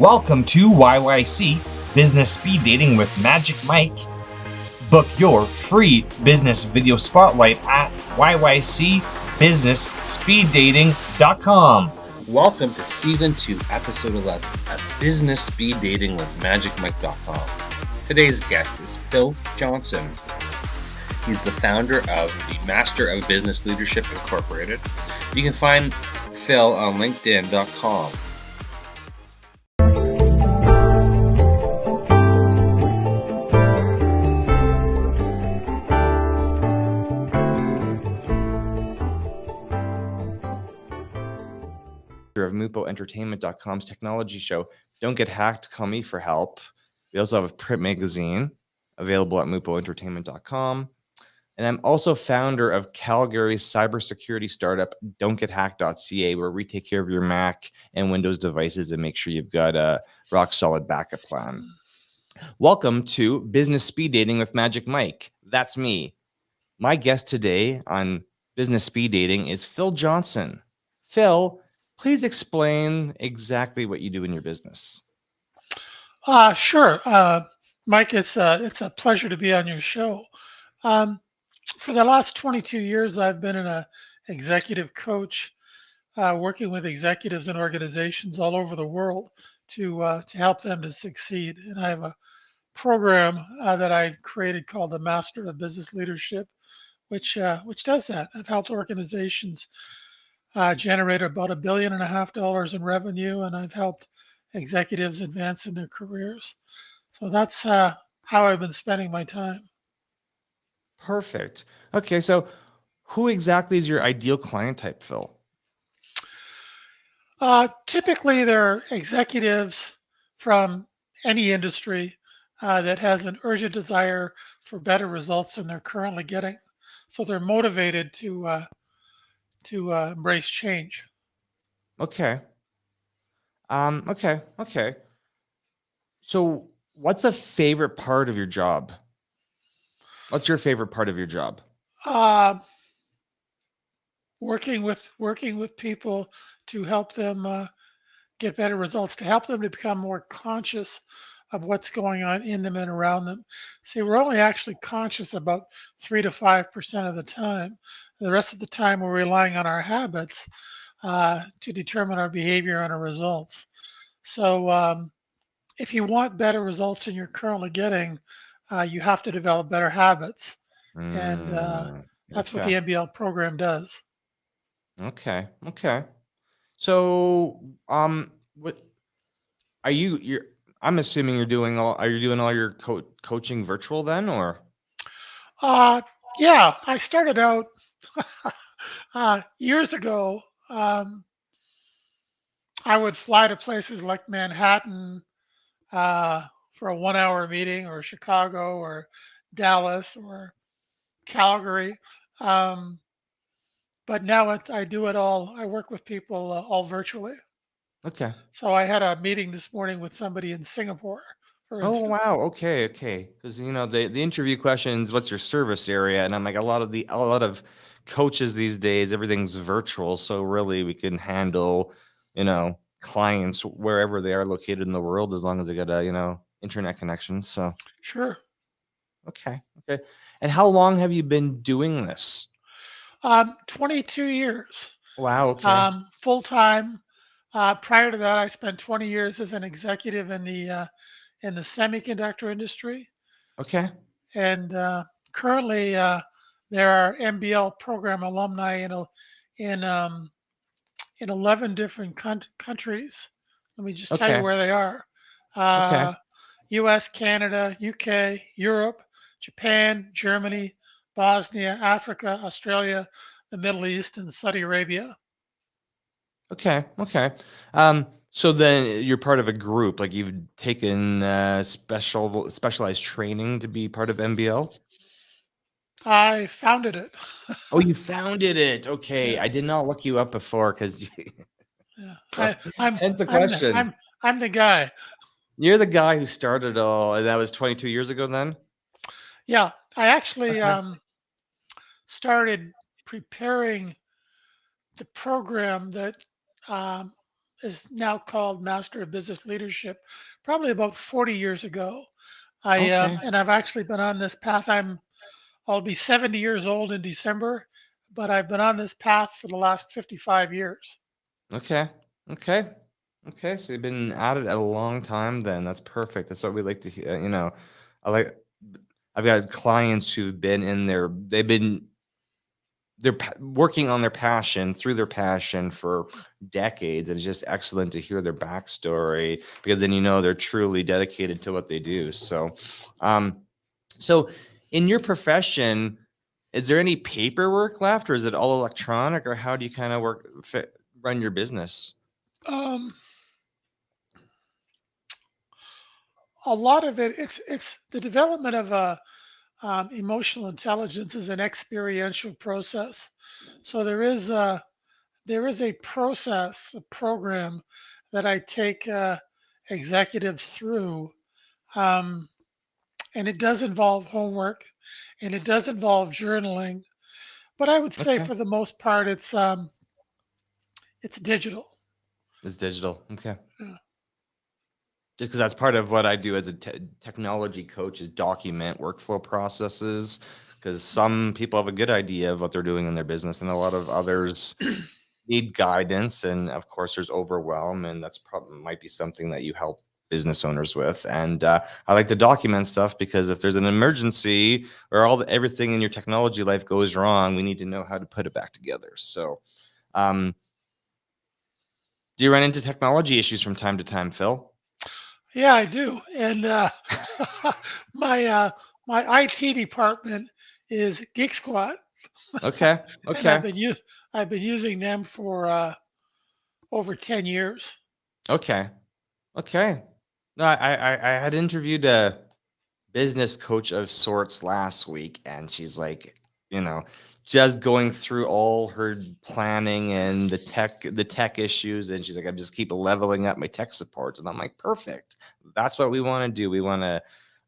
Welcome to YYC Business Speed Dating with Magic Mike. Book your free business video spotlight at yycbusinessspeeddating.com. Welcome to Season 2, Episode 11 of Business Speed Dating with MagicMike.com. Today's guest is Phil Johnson. He's the founder of the Master of Business Leadership Incorporated. You can find Phil on LinkedIn.com. Of MupoEntertainment.com's technology show, Don't Get Hacked, call me for help. We also have a print magazine available at MupoEntertainment.com. And I'm also founder of Calgary's cybersecurity startup, DontGetHacked.ca, where we take care of your Mac and Windows devices and make sure you've got a rock solid backup plan. Welcome to Business Speed Dating with Magic Mike. That's me. My guest today on Business Speed Dating is Phil Johnson. Phil, please explain exactly what you do in your business. Sure. Mike, it's a pleasure to be on your show. For the last 22 years, I've been an executive coach, working with executives and organizations all over the world to help them to succeed. And I have a program that I created called the Master of Business Leadership, which does that. I've helped organizations generate about $1.5 billion in revenue, and I've helped executives advance in their careers. So that's how I've been spending my time. Perfect. Okay, so who exactly is your ideal client type, Phil? Typically, they're executives from any industry that has an urgent desire for better results than they're currently getting. So they're motivated to embrace change. Okay. Okay. So what's a favorite part of your job? What's your favorite part of your job? Working with people to help them get better results, to help them to become more conscious of what's going on in them and around them. See, we're only actually conscious about 3 to 5% of the time. The rest of the time, we're relying on our habits to determine our behavior and our results. So, if you want better results than you're currently getting, you have to develop better habits, and that's what the Okay. MBL program does. Okay. So, what are you're I'm assuming are you doing all your coaching virtual then, or? Uh, yeah, I started out years ago. I would fly to places like Manhattan for a 1 hour meeting, or Chicago, or Dallas, or Calgary. Um, but now I do it all. I work with people all virtually. Okay. So I had a meeting this morning with somebody in Singapore, for Oh, instance. wow. Okay. Because the interview questions, what's your service area? And I'm like, a lot of coaches these days, everything's virtual. So really we can handle, clients wherever they are located in the world, as long as they got a, internet connection. So Sure. okay. And how long have you been doing this? 22 years, Wow, okay. full time. Prior to that, I spent 20 years as an executive in the semiconductor industry, Okay. and currently there are MBL program alumni in 11 different countries. Let me just tell you Okay. where they are: Okay. uh, U.S., Canada, UK, Europe, Japan, Germany, Bosnia, Africa, Australia, the Middle East, and Saudi Arabia. Okay. So then you're part of a group, like you've taken specialized training to be part of MBL? I founded it. Oh, you founded it. Okay. Yeah, I did not look you up before because yeah. so I'm hence the I'm the question. I'm the guy. You're the guy who started all, and that was 22 years ago then? Yeah, I actually Okay. started preparing the program that um, is now called Master of Business Leadership, probably about 40 years ago. Okay. And I've actually been on this path. I'll be 70 years old in December, but I've been on this path for the last 55 years. Okay. Okay. Okay. So you've been at it a long time then. That's perfect. That's what we like to hear. I like, I've got clients who've been in there, they're working on their passion through their passion for decades. And it's just excellent to hear their backstory because then they're truly dedicated to what they do. Um, so in your profession, is there any paperwork left, or is it all electronic, or how do you kind of run your business? Um, a lot of it's the development of emotional intelligence is an experiential process. So there is a process, a program that I take executives through, um, and it does involve homework, and it does involve journaling. But I would say Okay, for the most part, it's digital. it's digital. Okay. Yeah. Just because that's part of what I do as a technology coach is document workflow processes. Because some people have a good idea of what they're doing in their business, and a lot of others need guidance. And of course, there's overwhelm, and that's probably might be something that you help business owners with. And I like to document stuff because if there's an emergency or everything in your technology life goes wrong, we need to know how to put it back together. So, um, do you run into technology issues from time to time, Phil? Yeah, I do. And my my IT department is Geek Squad, Okay. and Okay. I've been using them for over 10 years. Okay. Okay. No, I had interviewed a business coach of sorts last week, and she's like, you know, just going through all her planning and the tech issues, and she's like, I just keep leveling up my tech support, and I'm like, perfect. That's what we want to do. We want to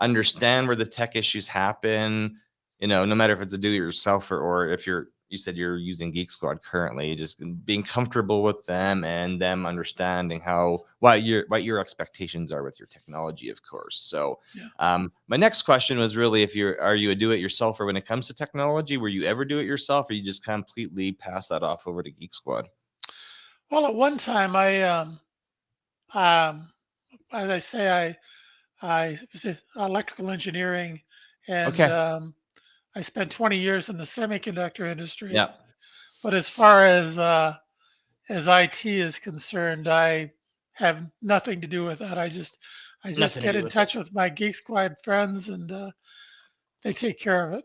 understand where the tech issues happen. No matter if it's a do-it-yourself or if you said you're using Geek Squad currently, just being comfortable with them and them understanding what your expectations are with your technology, of course. So Yeah. my next question was really if are you a do-it-yourselfer when it comes to technology? Were you ever do it yourself, or you just completely pass that off over to Geek Squad? Well, at one time, um, as I say, I was in electrical engineering, and Okay. I spent 20 years in the semiconductor industry. Yeah. But as IT is concerned, I have nothing to do with that. I just Nothing to get do in with it. touch with my Geek Squad friends, and they take care of it.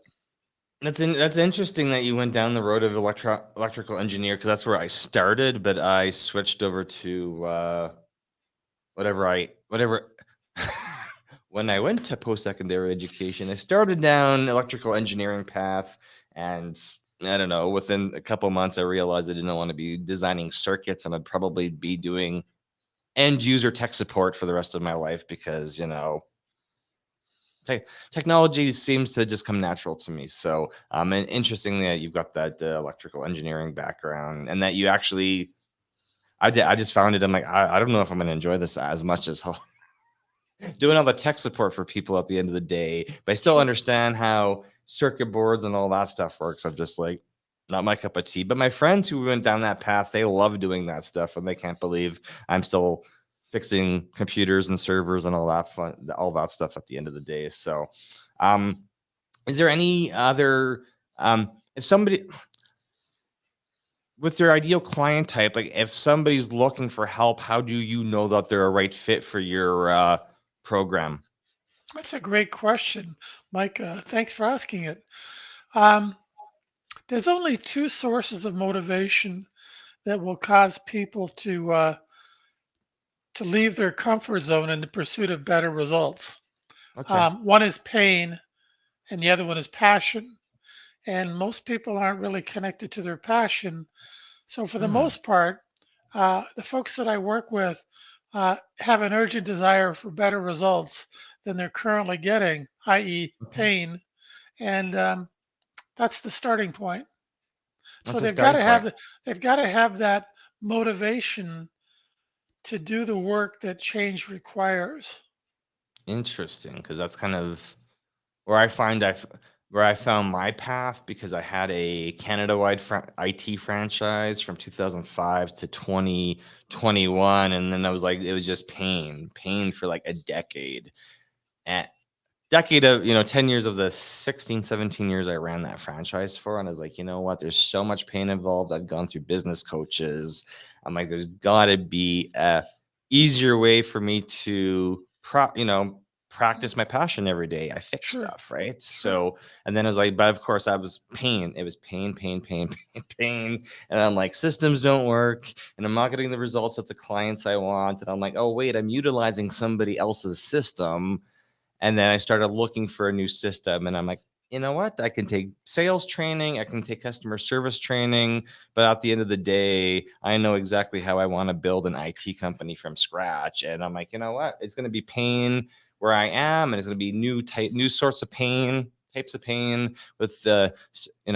That's interesting that you went down the road of electrical engineer because that's where I started, but I switched over to whatever. When I went to post-secondary education, I started down electrical engineering path, and I don't know, within a couple months, I realized I didn't want to be designing circuits, and I'd probably be doing end user tech support for the rest of my life because technology seems to just come natural to me. So, and interestingly, you've got that electrical engineering background, and that you actually, I just found it. I'm like, I don't know if I'm going to enjoy this as much as doing all the tech support for people at the end of the day. But I still Sure. understand how circuit boards and all that stuff works. I'm just like, not my cup of tea. But my friends who went down that path, they love doing that stuff, and they can't believe I'm still fixing computers and servers and all that stuff at the end of the day. So, um, is there any other if somebody with your ideal client type, like if somebody's looking for help, how do you know that they're a right fit for your program? That's a great question, Mike. Thanks for asking it. Um, there's only two sources of motivation that will cause people to leave their comfort zone in the pursuit of better results. Okay. One is pain, and the other one is passion. And most people aren't really connected to their passion. So, for the Hmm. most part, the folks that I work with have an urgent desire for better results than they're currently getting, i.e., Okay. pain, and that's the starting point. So That's a starting point. they've got to have that motivation to do the work that change requires. Interesting, because that's kind of where where I found my path, because I had a Canada-wide IT franchise from 2005 to 2021, and then I was like, it was just pain for like a decade. And decade of 10 years of the 16, 17 years I ran that franchise for, and I was like, you know what, there's so much pain involved. I've gone through business coaches. I'm like, there's got to be a easier way for me to practice my passion every day. I fix Sure. stuff, right? Sure. So, and then I was like, but of course, it was pain, pain. And I'm like, systems don't work, and I'm not getting the results that the clients I want. And I'm like, oh wait, I'm utilizing somebody else's system. And then I started looking for a new system, and I'm like, you know what? I can take sales training, I can take customer service training, but at the end of the day, I know exactly how I want to build an IT company from scratch. And I'm like, you know what? It's going to be pain where I am, and it's going to be new sorts of types of pain with the,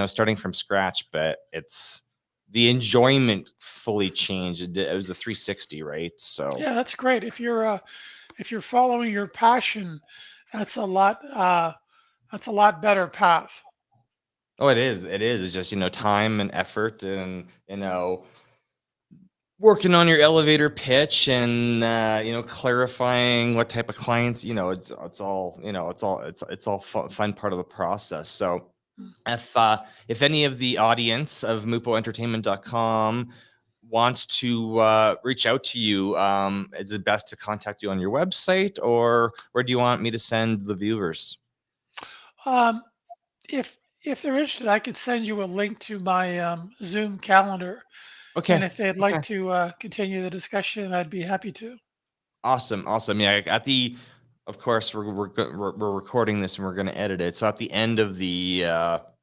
starting from scratch. But it's the enjoyment fully changed. It was a 360, right? So Yeah, that's great. If you're following your passion, that's a lot better path. oh, it is. It is. It's just, time and effort, and, working on your elevator pitch, and, clarifying what type of clients, it's all, it's all fun part of the process. So if any of the audience of mupoentertainment.com wants to reach out to you, is it best to contact you on your website, or where do you want me to send the viewers? Um, if they're interested, I could send you a link to my Zoom calendar, and Okay. if they'd like to continue the discussion, I'd be happy to. Awesome. Yeah, of course, we're recording this, and we're going to edit it. So at the end of the episode,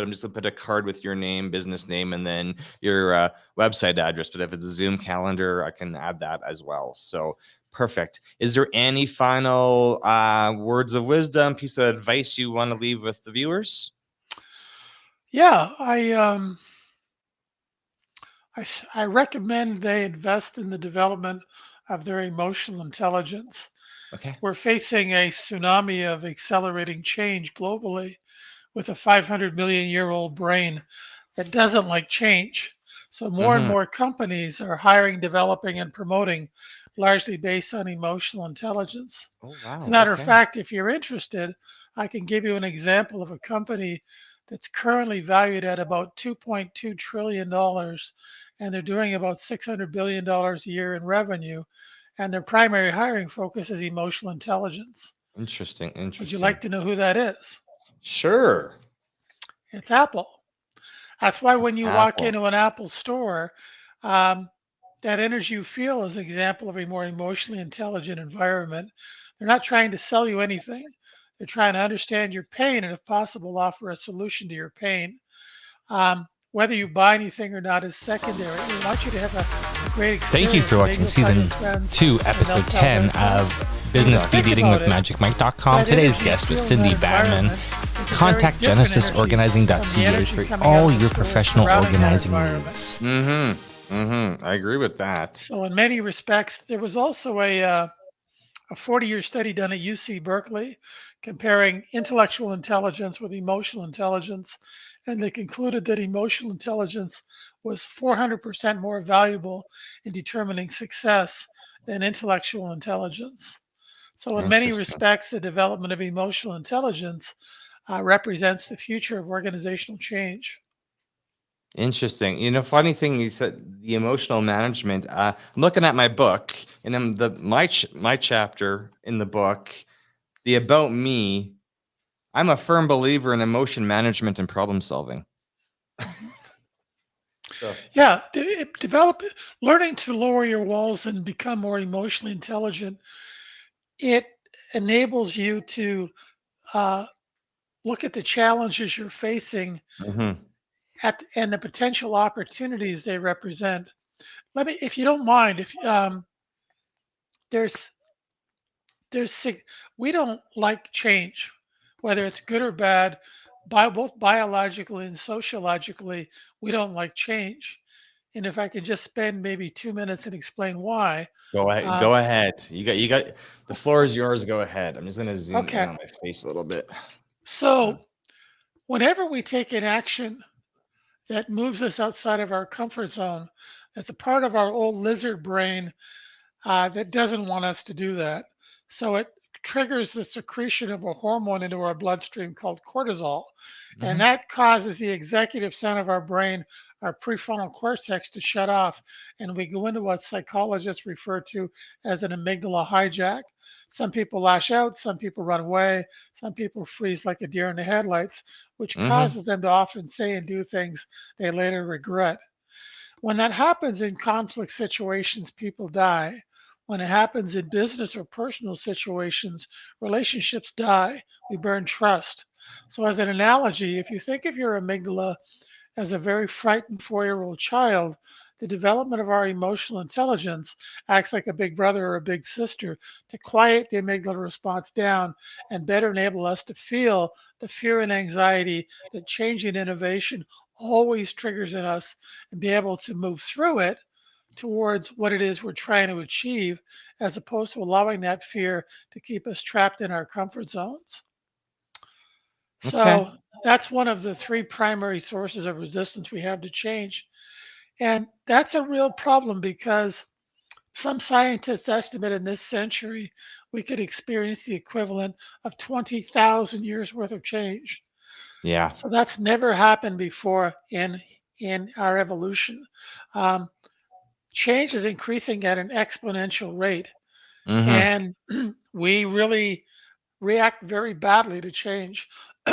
I'm just going to put a card with your name, business name, and then your website address. But if it's a Zoom calendar, I can add that as well. So perfect. Is there any final words of wisdom, piece of advice you want to leave with the viewers? Yeah, I recommend they invest in the development of their emotional intelligence. Okay. We're facing a tsunami of accelerating change globally with a 500 million year old brain that doesn't like change. So more and Mm-hmm. more companies are hiring, developing, and promoting largely based on emotional intelligence. Oh, As a wow. matter of Okay. fact, if you're interested, I can give you an example of a company that's currently valued at about $2.2 trillion, and they're doing about $600 billion a year in revenue, and their primary hiring focus is emotional intelligence. Interesting. Would you like to know who that is? Sure. It's Apple. That's why when you walk Apple. into an Apple store, um, that energy you feel is an example of a more emotionally intelligent environment. They're not trying to sell you anything. They're trying to understand your pain and, if possible, offer a solution to your pain. Whether you buy anything or not is secondary. We want you to have a great experience. Thank you for watching season 2, episode 10 of Business Speed Dating with MagicMike.com. Today's guest was Cindy Badman. Contact GenesisOrganizing.ca for all your professional organizing needs. I agree with that. So in many respects, there was also a 40-year study done at UC Berkeley comparing intellectual intelligence with emotional intelligence, and they concluded that emotional intelligence was 400% more valuable in determining success than intellectual intelligence. So in many Interesting. respects, the development of emotional intelligence represents the future of organizational change. Interesting. Funny thing you said, the emotional management. I'm looking at my book, and my chapter in the book, the about me. I'm a firm believer in emotion management and problem solving. So Yeah, learning to lower your walls and become more emotionally intelligent. It enables you to uh, look at the challenges you're facing and the potential opportunities they represent. If you don't mind, if there's we don't like change, whether it's good or bad, both biologically and sociologically, we don't like change. And if I could just spend maybe 2 minutes and explain why. Go ahead. Um, Go ahead. You got the floor is yours. Go ahead. I'm just gonna zoom in okay. on my face a little bit. So whenever we take an action that moves us outside of our comfort zone, that's a part of our old lizard brain that doesn't want us to do that. So it triggers the secretion of a hormone into our bloodstream called cortisol. And Hmm. that causes the executive center of our brain, our prefrontal cortex, to shut off. And we go into what psychologists refer to as an amygdala hijack. Some people lash out, some people run away, some people freeze like a deer in the headlights, which Hmm. causes them to often say and do things they later regret. When that happens in conflict situations, people die. When it happens in business or personal situations, relationships die. We burn trust. So, as an analogy, if you think of your amygdala as a very frightened 4-year-old child, the development of our emotional intelligence acts like a big brother or a big sister to quiet the amygdala response down and better enable us to feel the fear and anxiety that change and innovation always triggers in us and be able to move through it towards what it is we're trying to achieve, as opposed to allowing that fear to keep us trapped in our comfort zones. Okay. So that's one of the three primary sources of resistance we have to change. And that's a real problem because some scientists estimate in this century we could experience the equivalent of 20,000 years worth of change. Yeah. So that's never happened before in our evolution. Um, Change is increasing at an exponential rate, Hmm. and we really react very badly to change.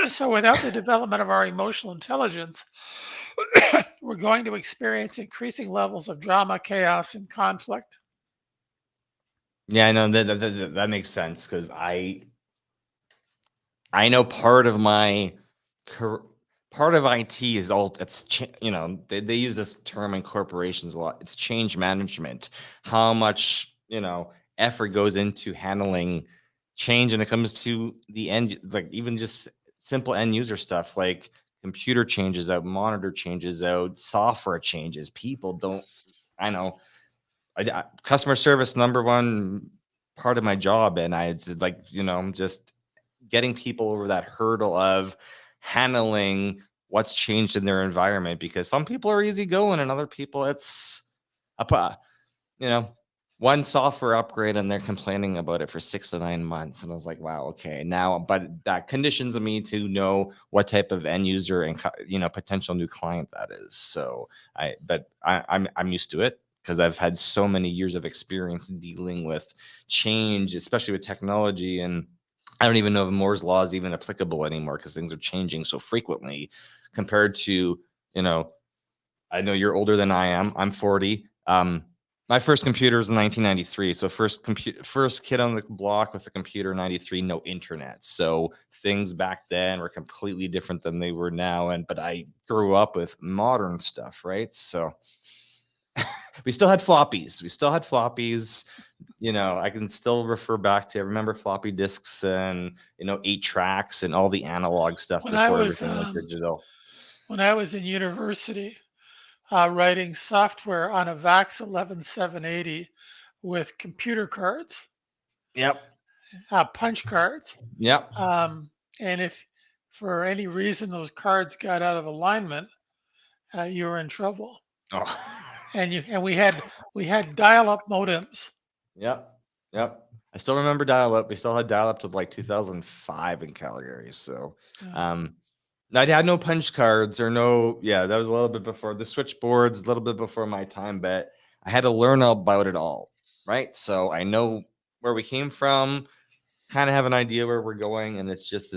So without the development of our emotional intelligence, we're going to experience increasing levels of drama, chaos, and conflict. Yeah, I know that makes sense because I know part of my part of IT is all it's they use this term in corporations a lot. It's change management. How much effort goes into handling change when it comes to the end, like even just simple end user stuff like computer changes out, monitor changes out, software changes. People don't. I know customer service number one part of my job, and it's like just getting people over that hurdle of handling what's changed in their environment, because some people are easygoing and other people it's you know one software upgrade and they're complaining about it for 6 to 9 months, and I was like, wow, okay, now but that conditions me to know what type of end user and potential new client that is. So I'm used to it because I've had so many years of experience dealing with change, especially with technology. And I don't even know if Moore's law is even applicable anymore because things are changing so frequently compared to, I know you're older than I am. I'm 40. My first computer was in 1993. So first kid on the block with a computer in 93, no internet. So things back then were completely different than they were now. But I grew up with modern stuff, right? So we still had floppies. I can still refer back to, I remember floppy disks and 8 tracks and all the analog stuff When I before was everything went digital. when I was in university, writing software on a VAX 11780 with computer cards, Yep. punch cards, Yep. um, and if for any reason those cards got out of alignment, you were in trouble. Oh. And we had dial-up modems. Yep. Yep. I still remember dial-up. We still had dial-up to like 2005 in Calgary. So Yeah. um I had no punch cards or no, yeah, that was a little bit before the switchboards, a little bit before my time, but I had to learn about it all. Right. So I know where we came from, kind of have an idea where we're going, and it's just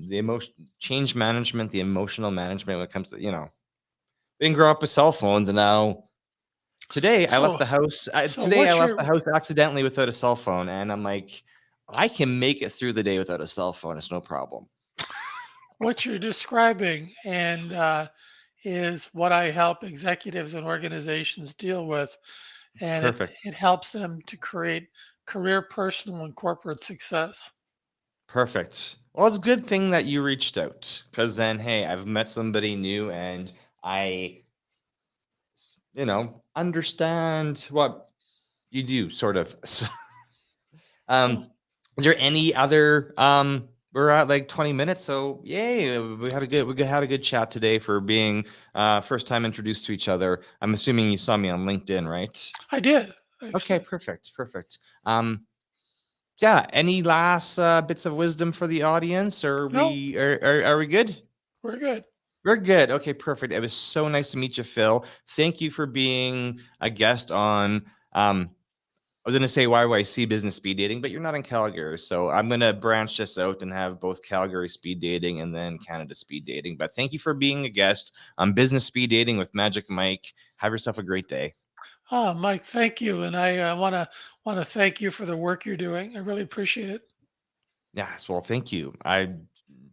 the emotion change management, the emotional management when it comes to we didn't grow up with cell phones, and now today I left So the house. so Today I what's left the your house accidentally without a cell phone, and I'm like, I can make it through the day without a cell phone. It's no problem. what you're describing and is what I help executives and organizations deal with, and it Perfect. it helps them to create career, personal, and corporate success. Perfect. Well, it's a good thing that you reached out, because then, hey, I've met somebody new, and I understand what you do, sort of. So, Cool. is there any other we're at like 20 minutes, so yay, we had a good chat today for being first time introduced to each other. I'm assuming you saw me on LinkedIn, right? I did. Okay, Actually. perfect. Yeah, any last bits of wisdom for the audience, or No, are we good? we're good. We're good. Okay, perfect. It was so nice to meet you, Phil. Thank you for being a guest on I was going to say YYC Business Speed Dating, but you're not in Calgary. So I'm going to branch this out and have both Calgary Speed Dating and then Canada Speed Dating. But thank you for being a guest on Business Speed Dating with Magic Mike. Have yourself a great day. Mike, thank you, and I want to thank you for the work you're doing. I really appreciate it. Yes, well, thank you. I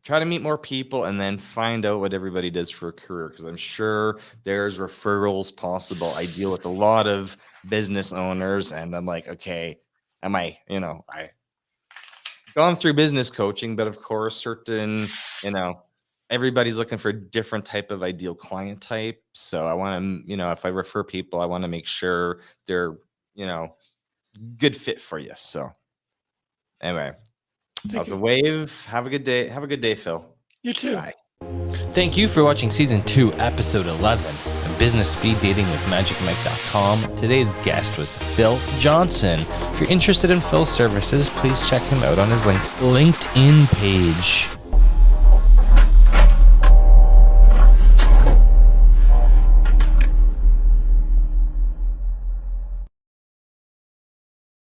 try to meet more people and then find out what everybody does for a career, because I'm sure there's referrals possible. I deal with a lot of business owners, and I'm like, okay, I gone through business coaching, but of course, certain, everybody's looking for a different type of ideal client type. So I want to, if I refer people, I want to make sure they're, good fit for you. So anyway, that was a wave. Have a good day. Have a good day, Phil. You too. Bye. Thank you for watching Season 2, Episode 11 of Business Speed Dating with MagicMike.com. Today's guest was Phil Johnson. If you're interested in Phil's services, please check him out on his LinkedIn page.